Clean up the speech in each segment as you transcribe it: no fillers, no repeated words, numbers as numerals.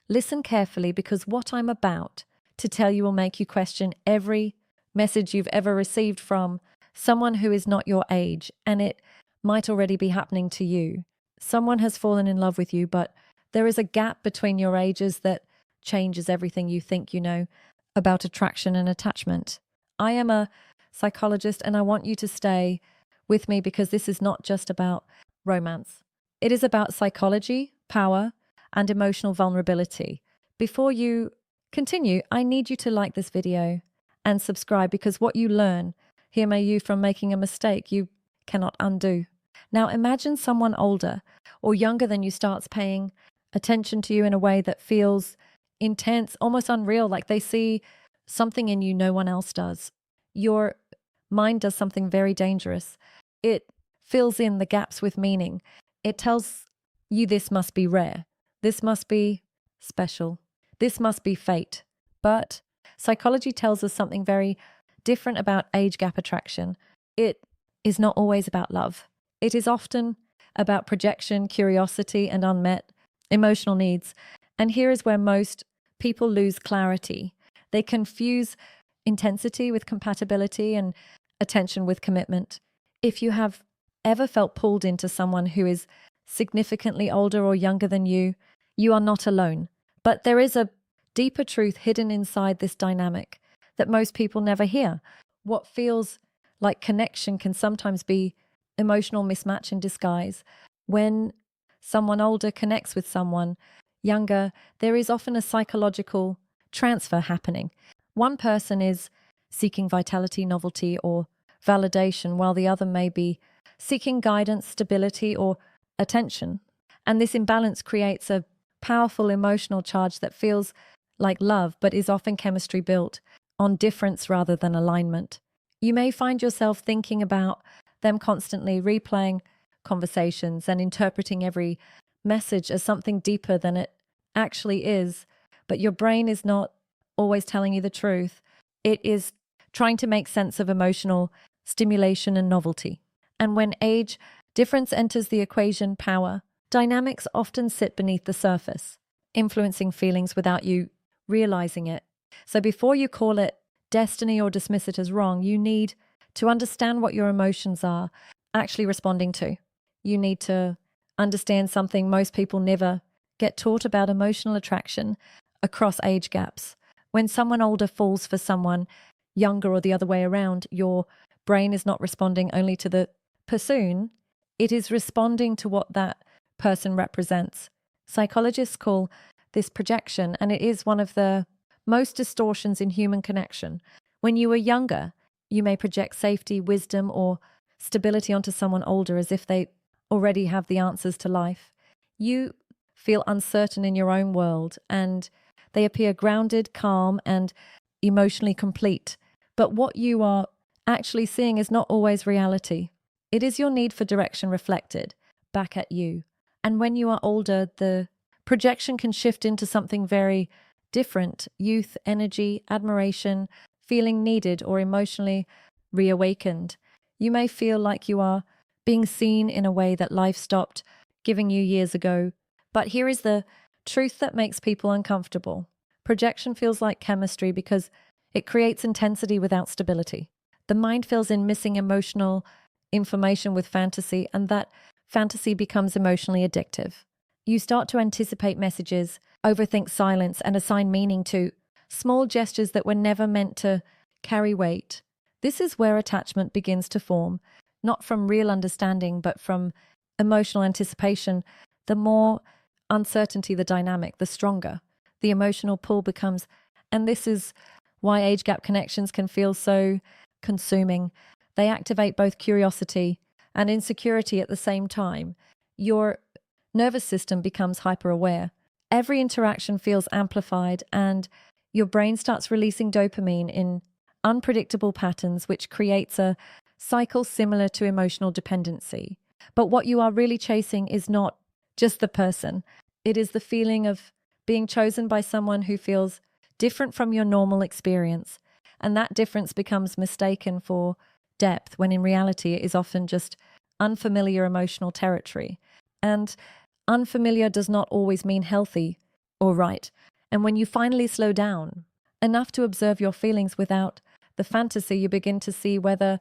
Listen carefully, because what I'm about to tell you will make you question every message you've ever received from someone who is not your age, and it might already be happening to you. Someone has fallen in love with you, but there is a gap between your ages that changes everything you think you know about attraction and attachment. I am a psychologist, and I want you to stay with me, because this is not just about romance. It is about psychology, power, and emotional vulnerability. Before you continue, I need you to like this video and subscribe, because what you learn here may you from making a mistake you cannot undo. Now imagine someone older or younger than you starts paying attention to you in a way that feels intense, almost unreal, like they see something in you no one else does. Your mind does something very dangerous. It fills in the gaps with meaning. It tells you this must be rare. This must be special. This must be fate. But psychology tells us something very different about age gap attraction. It is not always about love. It is often about projection, curiosity, and unmet emotional needs. And here is where most people lose clarity. They confuse intensity with compatibility and attention with commitment. If you have ever felt pulled into someone who is significantly older or younger than you, you are not alone. But there is a deeper truth hidden inside this dynamic that most people never hear. What feels like connection can sometimes be emotional mismatch in disguise. When someone older connects with someone younger, there is often a psychological transfer happening. One person is seeking vitality, novelty, or validation, while the other may be seeking guidance, stability, or attention. And this imbalance creates a powerful emotional charge that feels like love, but is often chemistry built on difference rather than alignment. You may find yourself thinking about them constantly, replaying conversations and interpreting every message as something deeper than it actually is. But your brain is not always telling you the truth. It is trying to make sense of emotional stimulation and novelty. And when age difference enters the equation, power dynamics often sit beneath the surface, influencing feelings without you realizing it. So before you call it destiny or dismiss it as wrong, you need to understand what your emotions are actually responding to. You need to understand something most people never get taught about emotional attraction across age gaps. When someone older falls for someone younger or the other way around, your brain is not responding only to the person, it is responding to what that person represents. Psychologists call this projection, and it is one of the most distortions in human connection. When you are younger, you may project safety, wisdom, or stability onto someone older as if they already have the answers to life. You feel uncertain in your own world, and they appear grounded, calm, and emotionally complete. But what you are actually seeing is not always reality. It is your need for direction reflected back at you. And when you are older, the projection can shift into something very different: youth, energy, admiration, feeling needed or emotionally reawakened. You may feel like you are being seen in a way that life stopped giving you years ago. But here is the truth that makes people uncomfortable. Projection feels like chemistry because it creates intensity without stability. The mind fills in missing emotional information with fantasy, and that fantasy becomes emotionally addictive. You start to anticipate messages, overthink silence, and assign meaning to small gestures that were never meant to carry weight. This is where attachment begins to form, not from real understanding, but from emotional anticipation. The more uncertainty the dynamic, the stronger the emotional pull becomes. And this is why age gap connections can feel so consuming. They activate both curiosity and insecurity at the same time. Your nervous system becomes hyper-aware. Every interaction feels amplified, and your brain starts releasing dopamine in unpredictable patterns, which creates a cycle similar to emotional dependency. But what you are really chasing is not just the person. It is the feeling of being chosen by someone who feels different from your normal experience. And that difference becomes mistaken for depth, when in reality it is often just unfamiliar emotional territory. And unfamiliar does not always mean healthy. or right. And when you finally slow down enough to observe your feelings without the fantasy, you begin to see whether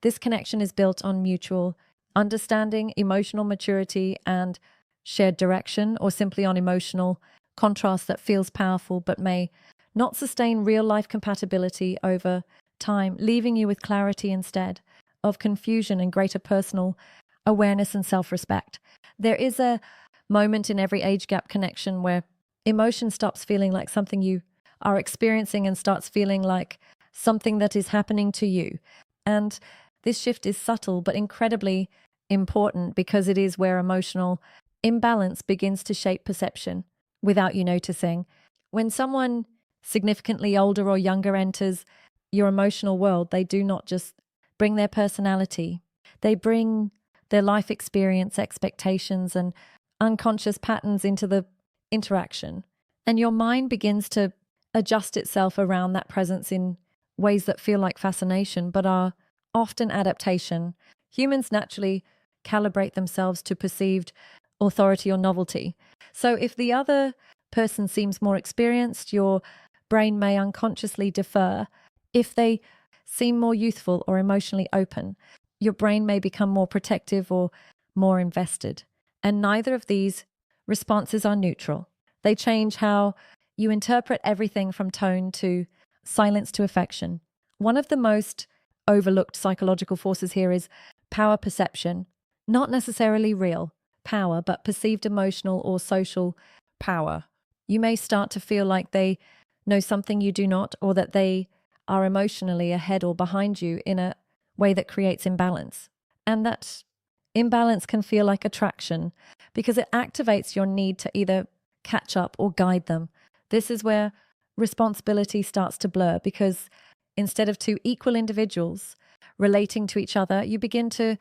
this connection is built on mutual understanding, emotional maturity, and shared direction, or simply on emotional contrast that feels powerful but may not sustain real life compatibility over time, leaving you with clarity instead of confusion and greater personal awareness and self respect. There is a moment in every age gap connection where emotion stops feeling like something you are experiencing and starts feeling like something that is happening to you. And this shift is subtle but incredibly important because it is where emotional imbalance begins to shape perception without you noticing. When someone significantly older or younger enters your emotional world, they do not just bring their personality, they bring their life experience, expectations, and unconscious patterns into the interaction. And your mind begins to adjust itself around that presence in ways that feel like fascination but are often adaptation. Humans naturally calibrate themselves to perceived authority or novelty. So if the other person seems more experienced, your brain may unconsciously defer. If they seem more youthful or emotionally open, your brain may become more protective or more invested. And neither of these responses are neutral. They change how you interpret everything from tone to silence to affection. One of the most overlooked psychological forces here is power perception, not necessarily real power, but perceived emotional or social power. You may start to feel like they know something you do not, or that they are emotionally ahead or behind you in a way that creates imbalance. And that imbalance can feel like attraction because it activates your need to either catch up or guide them. This is where responsibility starts to blur because instead of two equal individuals relating to each other, you begin to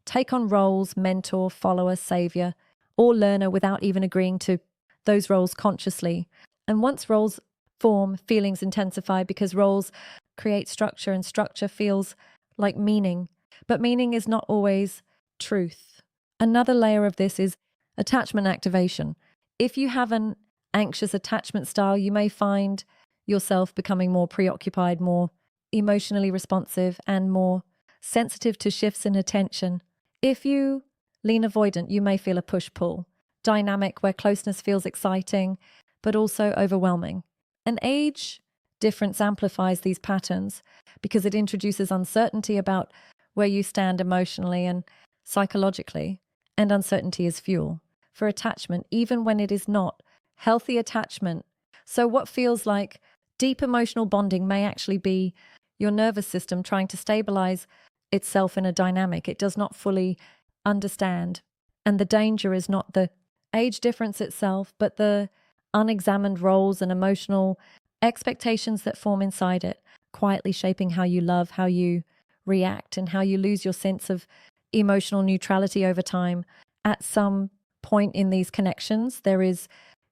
take on roles: mentor, follower, savior, or learner, without even agreeing to those roles consciously. And once roles form, feelings intensify because roles create structure and structure feels like meaning. But meaning is not always truth. Another layer of this is attachment activation. If you have an anxious attachment style, you may find yourself becoming more preoccupied, more emotionally responsive, and more sensitive to shifts in attention. If you lean avoidant, you may feel a push-pull dynamic where closeness feels exciting, but also overwhelming. An age difference amplifies these patterns because it introduces uncertainty about where you stand emotionally and psychologically, and uncertainty is fuel for attachment, even when it is not healthy attachment. So what feels like deep emotional bonding may actually be your nervous system trying to stabilize itself in a dynamic it does not fully understand. And the danger is not the age difference itself, but the unexamined roles and emotional expectations that form inside it, quietly shaping how you love, how you react, and how you lose your sense of emotional neutrality over time. At some point in these connections, there is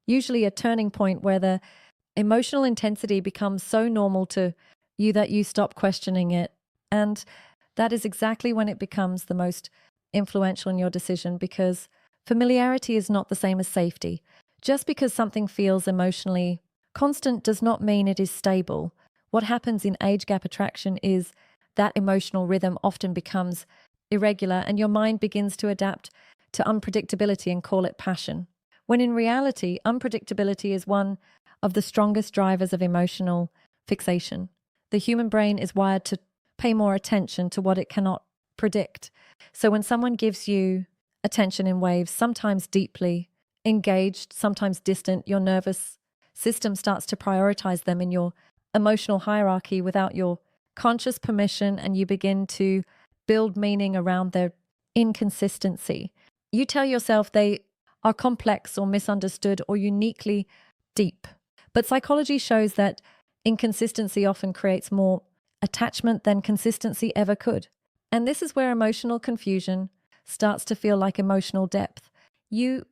usually a turning point where the emotional intensity becomes so normal to you that you stop questioning it. And that is exactly when it becomes the most influential in your decision, because familiarity is not the same as safety. Just because something feels emotionally constant does not mean it is stable. What happens in age gap attraction is that emotional rhythm often becomes irregular and your mind begins to adapt to unpredictability and call it passion. When in reality, unpredictability is one of the strongest drivers of emotional fixation. The human brain is wired to pay more attention to what it cannot predict. So when someone gives you attention in waves, sometimes deeply engaged, sometimes distant, your nervous system starts to prioritize them in your emotional hierarchy without your conscious permission, and you begin to build meaning around their inconsistency. You tell yourself they are complex or misunderstood or uniquely deep. But psychology shows that inconsistency often creates more attachment than consistency ever could. And this is where emotional confusion starts to feel like emotional depth. You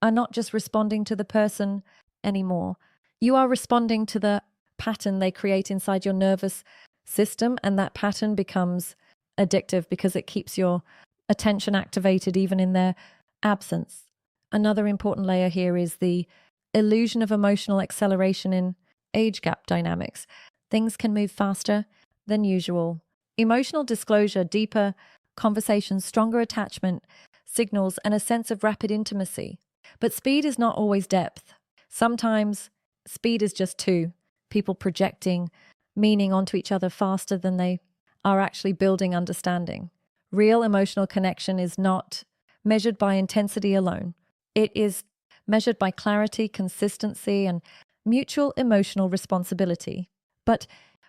are not just responding to the person anymore. You are responding to the pattern they create inside your nervous system, and that pattern becomes addictive because it keeps your attention activated even in their absence. Another important layer here is the illusion of emotional acceleration in age gap dynamics. Things can move faster than usual. Emotional disclosure, deeper conversations, stronger attachment signals, and a sense of rapid intimacy. But speed is not always depth. Sometimes speed is just two people projecting meaning onto each other faster than they are actually building understanding. Real emotional connection is not measured by intensity alone. It is measured by clarity, consistency, and mutual emotional responsibility. But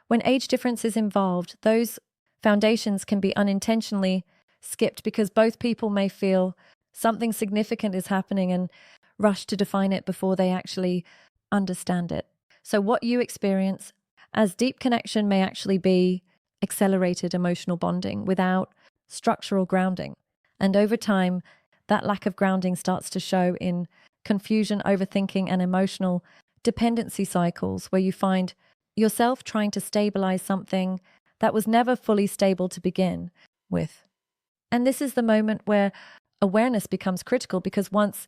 when age difference is involved, those foundations can be unintentionally skipped because both people may feel something significant is happening and rush to define it before they actually understand it. So what you experience as deep connection may actually be accelerated emotional bonding without structural grounding. And over time, that lack of grounding starts to show in confusion, overthinking, and emotional dependency cycles where you find yourself trying to stabilize something that was never fully stable to begin with. And this is the moment where awareness becomes critical because once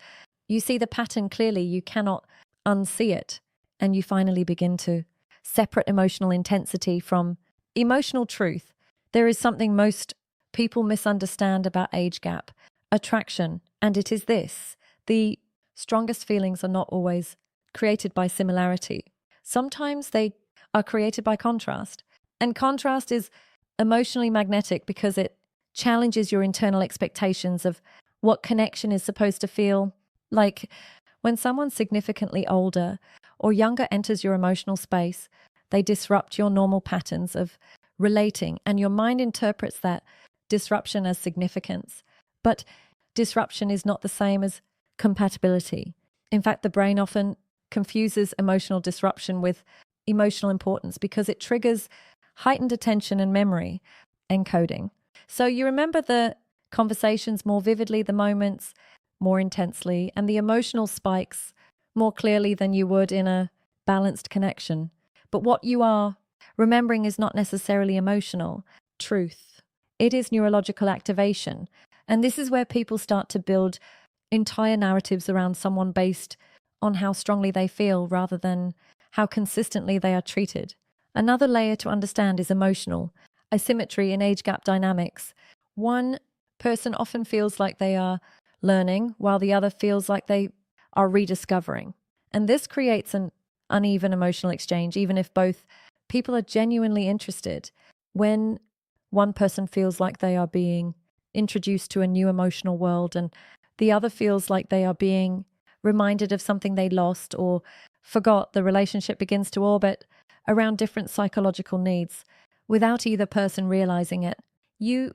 you see the pattern clearly, you cannot unsee it. And you finally begin to separate emotional intensity from emotional truth. There is something most people misunderstand about age gap attraction, and it is this: the strongest feelings are not always created by similarity. Sometimes they are created by contrast. And contrast is emotionally magnetic because it challenges your internal expectations of what connection is supposed to feel like. When someone significantly older or younger enters your emotional space, they disrupt your normal patterns of relating, and your mind interprets that disruption as significance. But disruption is not the same as compatibility. In fact, the brain often confuses emotional disruption with emotional importance because it triggers heightened attention and memory encoding. So you remember the conversations more vividly, the moments more intensely, and the emotional spikes more clearly than you would in a balanced connection. But what you are remembering is not necessarily emotional truth. It is neurological activation. And this is where people start to build entire narratives around someone based on how strongly they feel rather than how consistently they are treated. Another layer to understand is emotional asymmetry in age gap dynamics. One person often feels like they are learning while the other feels like they are rediscovering. And this creates an uneven emotional exchange, even if both people are genuinely interested. When one person feels like they are being introduced to a new emotional world and the other feels like they are being reminded of something they lost or forgot, the relationship begins to orbit around different psychological needs without either person realizing it. You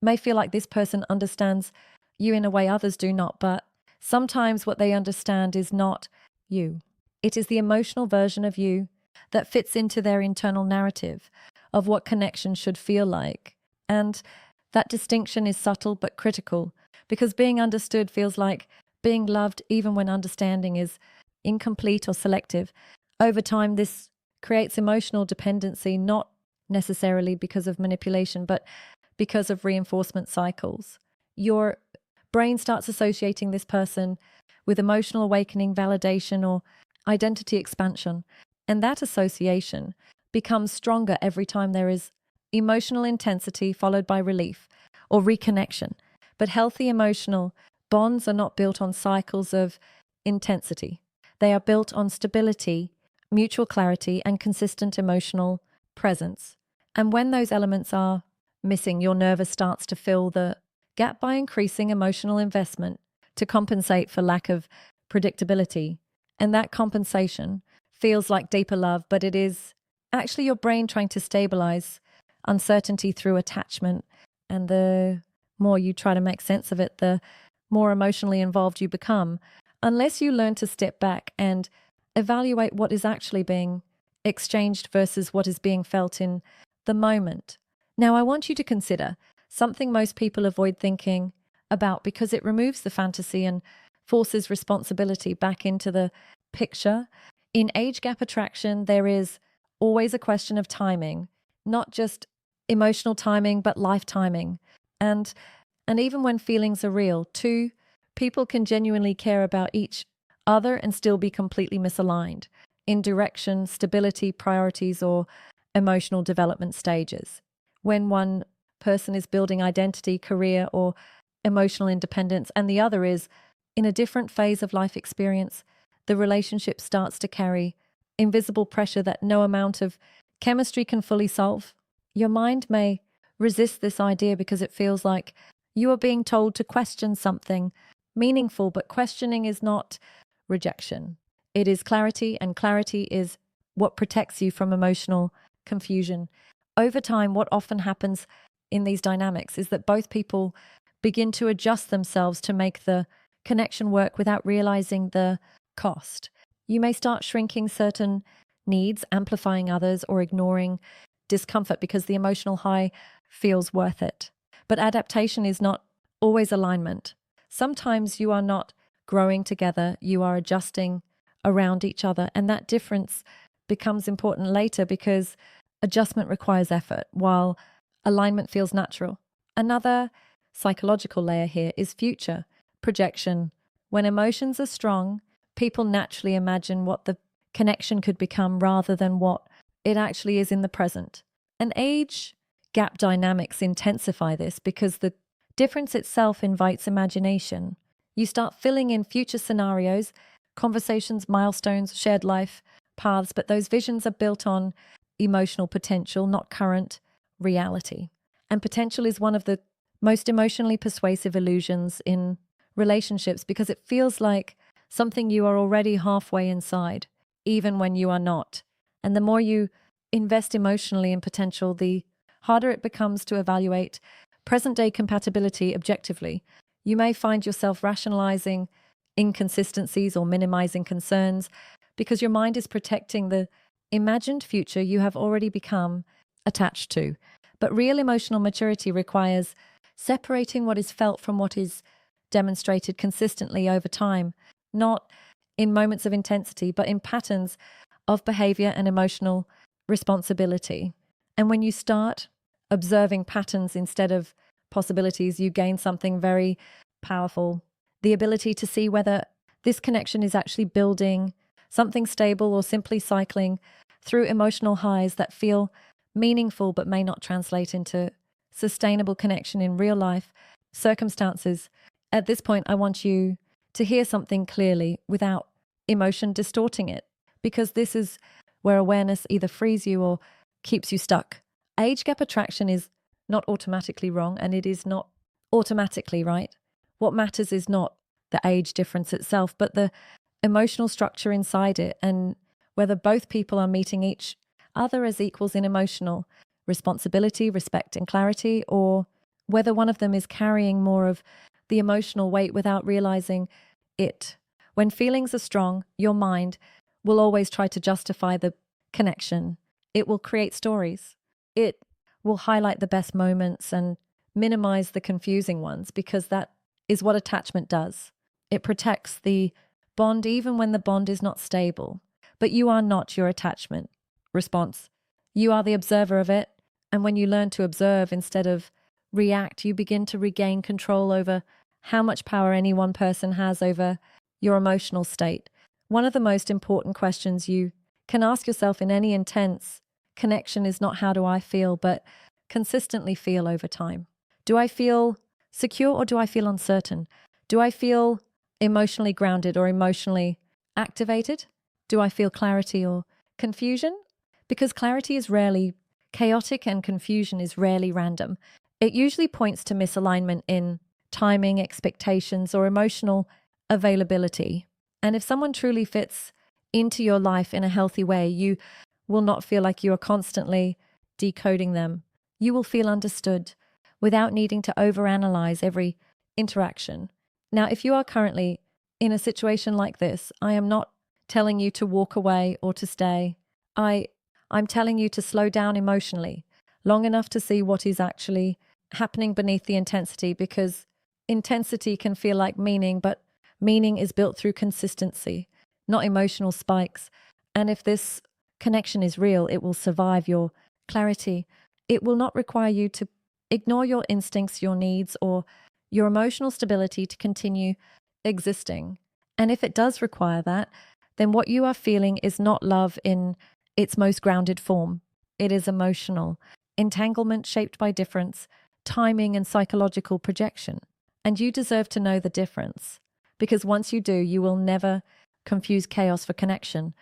may feel like this person understands you in a way others do not, but sometimes what they understand is not you. It is the emotional version of you that fits into their internal narrative of what connection should feel like. And that distinction is subtle but critical because being understood feels like being loved even when understanding is incomplete or selective. Over time, this creates emotional dependency, not necessarily because of manipulation, but because of reinforcement cycles. Your brain starts associating this person with emotional awakening, validation, or identity expansion. And that association becomes stronger every time there is emotional intensity followed by relief or reconnection. But healthy emotional bonds are not built on cycles of intensity. They are built on stability, mutual clarity, and consistent emotional presence. And when those elements are missing, your nervous starts to fill the gap by increasing emotional investment to compensate for lack of predictability. And that compensation feels like deeper love, but it is actually your brain trying to stabilize uncertainty through attachment. And the more you try to make sense of it, the more emotionally involved you become, unless you learn to step back and evaluate what is actually being exchanged versus what is being felt in the moment. Now, I want you to consider something most people avoid thinking about because it removes the fantasy and forces responsibility back into the picture. In age gap attraction, there is always a question of timing, not just emotional timing, but life timing. And even when feelings are real, two people can genuinely care about each other and still be completely misaligned in direction, stability, priorities, or emotional development stages. When one person is building identity, career, or emotional independence, and the other is in a different phase of life experience, the relationship starts to carry invisible pressure that no amount of chemistry can fully solve. Your mind may resist this idea because it feels like you are being told to question something meaningful, but questioning is not rejection. It is clarity, and clarity is what protects you from emotional confusion. Over time, what often happens in these dynamics is that both people begin to adjust themselves to make the connection work without realizing the cost. You may start shrinking certain needs, amplifying others, or ignoring discomfort because the emotional high feels worth it. But adaptation is not always alignment. Sometimes you are not growing together, you are adjusting around each other, and that difference becomes important later because adjustment requires effort, while alignment feels natural. Another psychological layer here is future projection. When emotions are strong, people naturally imagine what the connection could become rather than what it actually is in the present. And age gap dynamics intensify this because the difference itself invites imagination. You start filling in future scenarios, conversations, milestones, shared life paths, but those visions are built on emotional potential, not current reality. And potential is one of the most emotionally persuasive illusions in relationships because it feels like something you are already halfway inside, even when you are not. And the more you invest emotionally in potential, the harder it becomes to evaluate present-day compatibility objectively. You may find yourself rationalizing inconsistencies or minimizing concerns because your mind is protecting the imagined future you have already become attached to. But real emotional maturity requires separating what is felt from what is demonstrated consistently over time, not in moments of intensity, but in patterns of behavior and emotional responsibility. And when you start observing patterns instead of possibilities, you gain something very powerful: the ability to see whether this connection is actually building something stable or simply cycling through emotional highs that feel meaningful but may not translate into sustainable connection in real life circumstances. At this point, I want you to hear something clearly without emotion distorting it, because this is where awareness either frees you or keeps you stuck. Age gap attraction is not automatically wrong, and it is not automatically right. What matters is not the age difference itself, but the emotional structure inside it, and whether both people are meeting each other as equals in emotional responsibility, respect, and clarity, or whether one of them is carrying more of the emotional weight without realizing it. When feelings are strong, your mind will always try to justify the connection. It will create stories. It will highlight the best moments and minimize the confusing ones, because that is what attachment does. It protects the bond even when the bond is not stable. But you are not your attachment response. You are the observer of it. And when you learn to observe instead of react, you begin to regain control over how much power any one person has over your emotional state. One of the most important questions you can ask yourself in any intense connection is not how do I feel, but consistently feel over time. Do I feel secure or do I feel uncertain? Do I feel emotionally grounded or emotionally activated? Do I feel clarity or confusion? Because clarity is rarely chaotic and confusion is rarely random. It usually points to misalignment in timing, expectations, or emotional availability. And if someone truly fits into your life in a healthy way, you will not feel like you are constantly decoding them. You will feel understood without needing to overanalyze every interaction. Now, if you are currently in a situation like this, I am not telling you to walk away or to stay. I'm telling you to slow down emotionally long enough to see what is actually happening beneath the intensity, because intensity can feel like meaning, but meaning is built through consistency, not emotional spikes. And if this connection is real, it will survive your clarity. It will not require you to ignore your instincts, your needs, or your emotional stability to continue existing. And if it does require that, then what you are feeling is not love in its most grounded form. It is emotional, entanglement shaped by difference, timing, and psychological projection. And you deserve to know the difference, because once you do, you will never confuse chaos for connection.